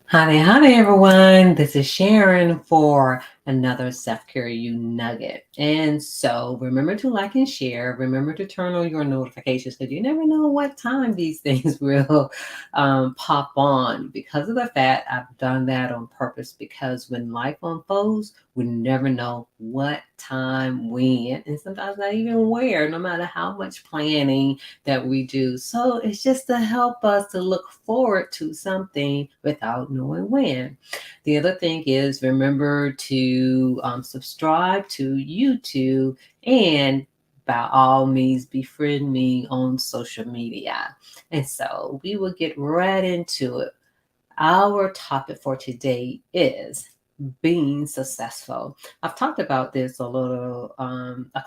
Howdy, everyone. This is Sharon for another Self Care You Nugget. And so remember to like and share. Remember to turn on your notifications because you never know what time these things will pop on. Because of the fact I've done that on purpose because when life unfolds, we never know what time, when, and sometimes not even where, no matter how much planning that we do. So it's just to help us to look forward to something without knowing when. The other thing is remember to subscribe to YouTube and by all means befriend me on social media. And so we will get right into it. Our topic for today is being successful. I've talked about this a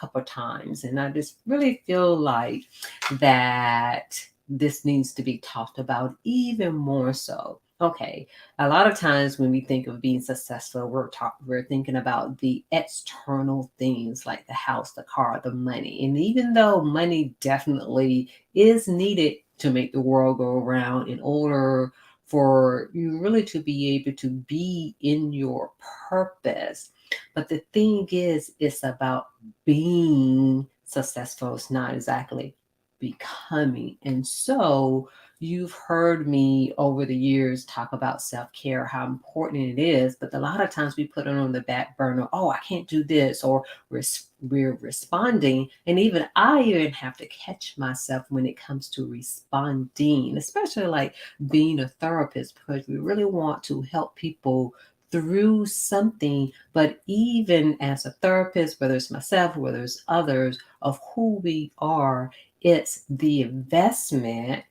couple of times, and I just really feel like that this needs to be talked about even more so. Okay, a lot of times when we think of being successful, we're thinking about the external things like the house, the car, the money. And even though money definitely is needed to make the world go around in order for you really to be able to be in your purpose. But the thing is, it's about being successful. It's not exactly becoming. And so you've heard me over the years talk about self-care, how important it is, but a lot of times we put it on the back burner. Oh, I can't do this, or we're responding. And even I even have to catch myself when it comes to responding, especially like being a therapist, because we really want to help people through something. But even as a therapist, whether it's myself, whether it's others, of who we are, it's the investment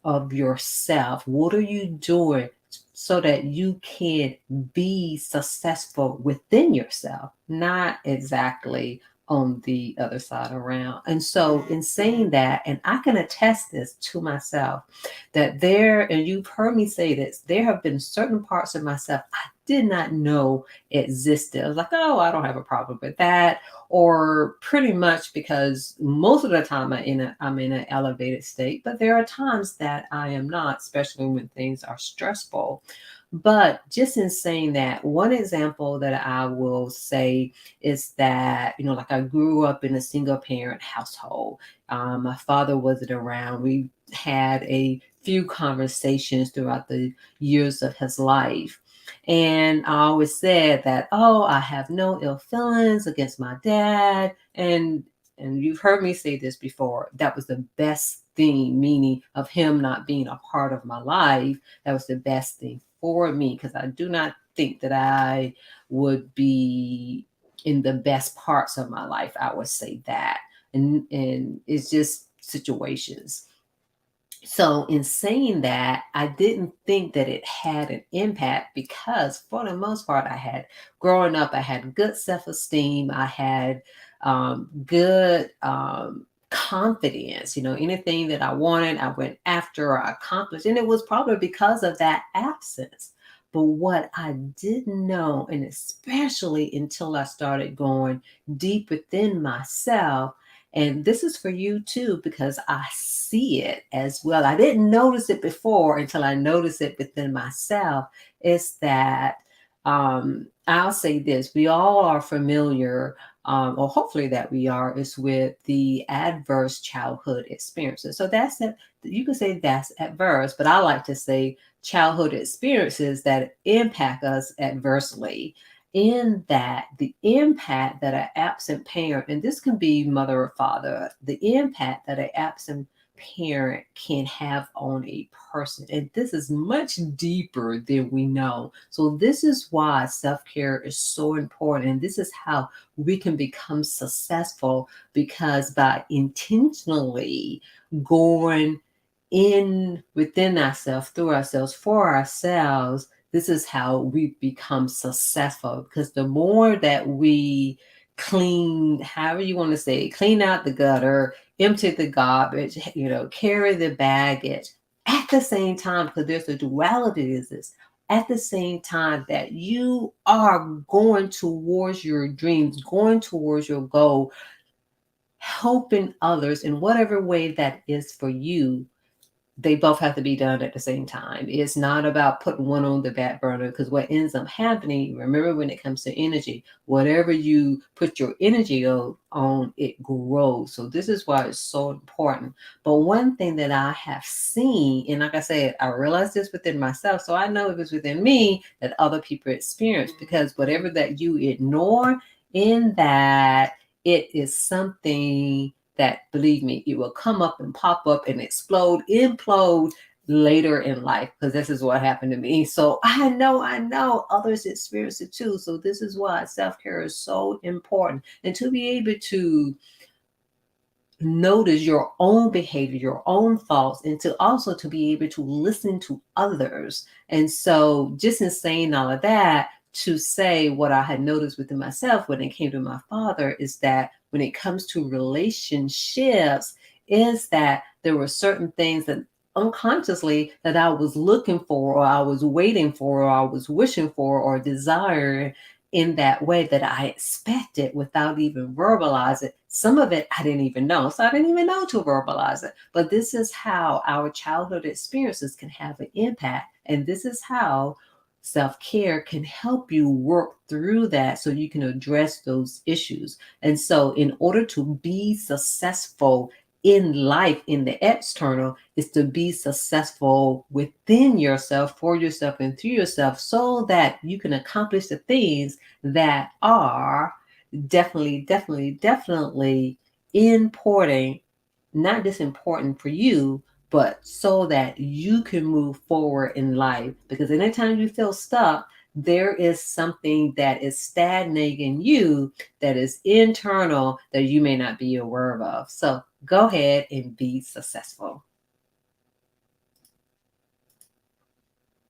of yourself. What are you doing so that you can be successful within yourself, not exactly on the other side around? And so, in saying that, and I can attest this to myself, that and you've heard me say this, there have been certain parts of myself I did not know existed. I was like, oh, I don't have a problem with that. Or pretty much because most of the time I'm in an elevated state, but there are times that I am not, especially when things are stressful. But just in saying that, one example that I will say is that, like I grew up in a single parent household. My father wasn't around. We had a few conversations throughout the years of his life. And I always said that, oh, I have no ill feelings against my dad. And you've heard me say this before. That was the best thing, meaning of him not being a part of my life. That was the best thing for me because I do not think that I would be in the best parts of my life. I would say that. And it's just situations. So, in saying that, I didn't think that it had an impact because, for the most part, growing up, I had good self esteem. I had good confidence. Anything that I wanted, I went after, I accomplished. And it was probably because of that absence. But what I didn't know, and especially until I started going deep within myself, and this is for you too, because I see it as well. I didn't notice it before until I noticed it within myself. Is that I'll say this: we all are familiar, or hopefully that we are, is with the adverse childhood experiences. So that's it. You can say that's adverse, but I like to say childhood experiences that impact us adversely, in that the impact that an absent parent, and this can be mother or father, the impact that an absent parent can have on a person. And this is much deeper than we know. So this is why self-care is so important. And this is how we can become successful, because by intentionally going in within ourselves, through ourselves, for ourselves, this is how we become successful. Because the more that we clean, however you want to say, clean out the gutter, empty the garbage, carry the baggage at the same time, because there's a duality is this. At the same time that you are going towards your dreams, going towards your goal, helping others in whatever way that is for you, they both have to be done at the same time. It's not about putting one on the back burner, because what ends up happening, remember, when it comes to energy, whatever you put your energy on, it grows. So this is why it's so important. But one thing that I have seen, and like I said, I realized this within myself, so I know it was within me that other people experience, because whatever that you ignore in that, it is something that, believe me, it will come up and pop up and explode, implode later in life, because this is what happened to me. So I know others experience it too. So this is why self-care is so important. And to be able to notice your own behavior, your own thoughts, and to also to be able to listen to others. And so just in saying all of that, to say what I had noticed within myself when it came to my father is that when it comes to relationships, is that there were certain things that unconsciously that I was looking for, or I was waiting for, or I was wishing for, or desiring in that way that I expected without even verbalizing. Some of it I didn't even know. So I didn't even know to verbalize it. But this is how our childhood experiences can have an impact. And this is how self-care can help you work through that so you can address those issues. And so in order to be successful in life, in the external, is to be successful within yourself, for yourself, and through yourself, so that you can accomplish the things that are definitely important, not just important for you, but so that you can move forward in life. Because anytime you feel stuck, there is something that is stagnating you, that is internal, that you may not be aware of. So go ahead and be successful.